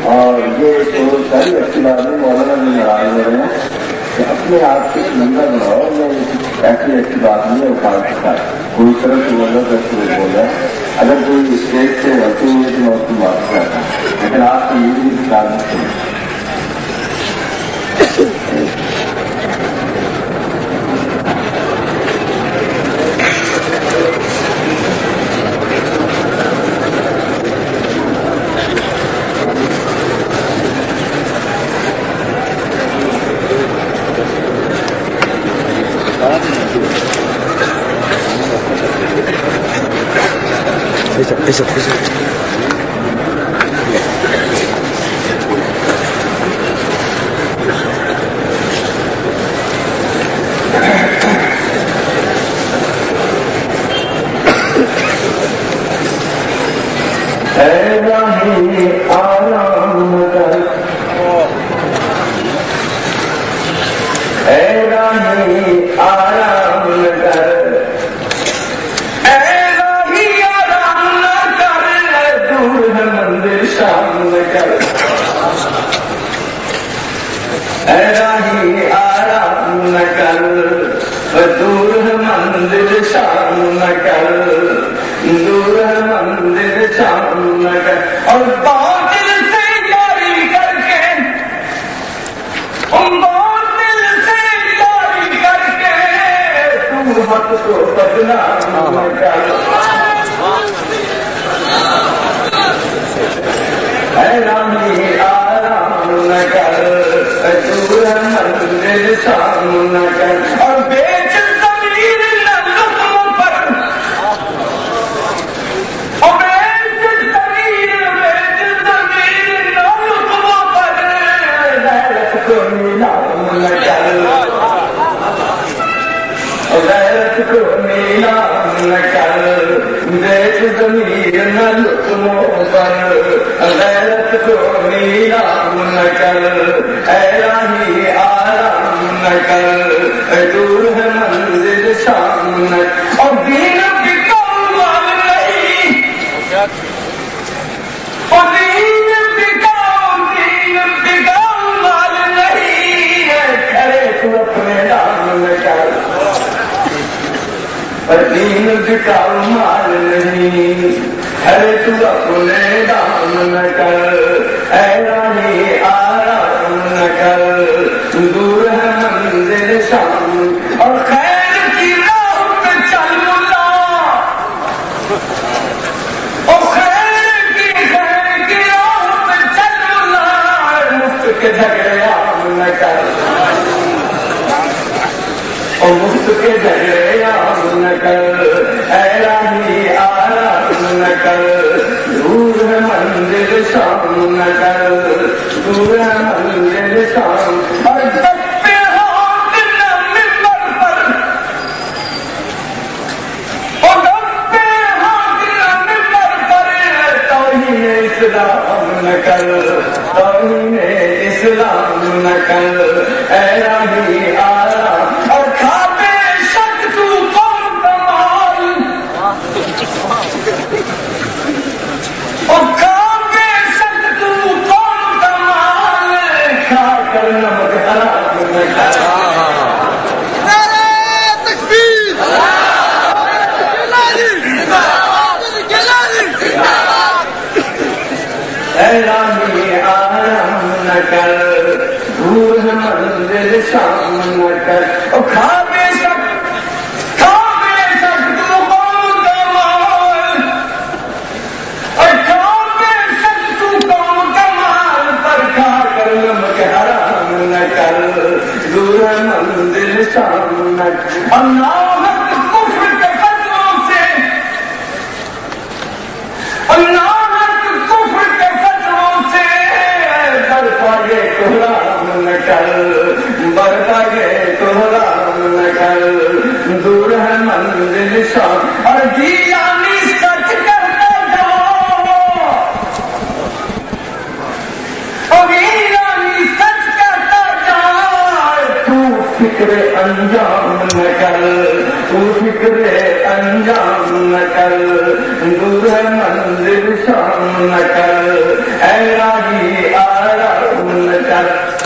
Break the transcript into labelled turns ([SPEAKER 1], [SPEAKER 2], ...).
[SPEAKER 1] اور یہ تو ساری اچھی بات ہے. مولانا بھی ناراض ہو رہے ہیں کہ اپنے آپ سے نمبر بناؤ. میں ایسی اچھی بات نہیں ہے اٹھا سکتا. کوئی طرح سے بول رہا ہے بول رہا ہے. اگر کوئی اسٹیج سے غلطی ہوئی تو میں اس کی معافی چاہتا ہوں, لیکن آپ کو یہ بھی کار نہیں ہے.
[SPEAKER 2] منزل شام.
[SPEAKER 1] 上那个，啊，老汉子不是个笨东西。بڑھتا گئے تو رام کر دور ہے منزل شام اور جیانی سچ کرتا جاؤ اور جیانی سچ کرتا جاؤ تو فکر انجام نہ کر تو فکر انجام نہ کر دور ہے منزل شام نہ کر اے راہی آرام نہ کر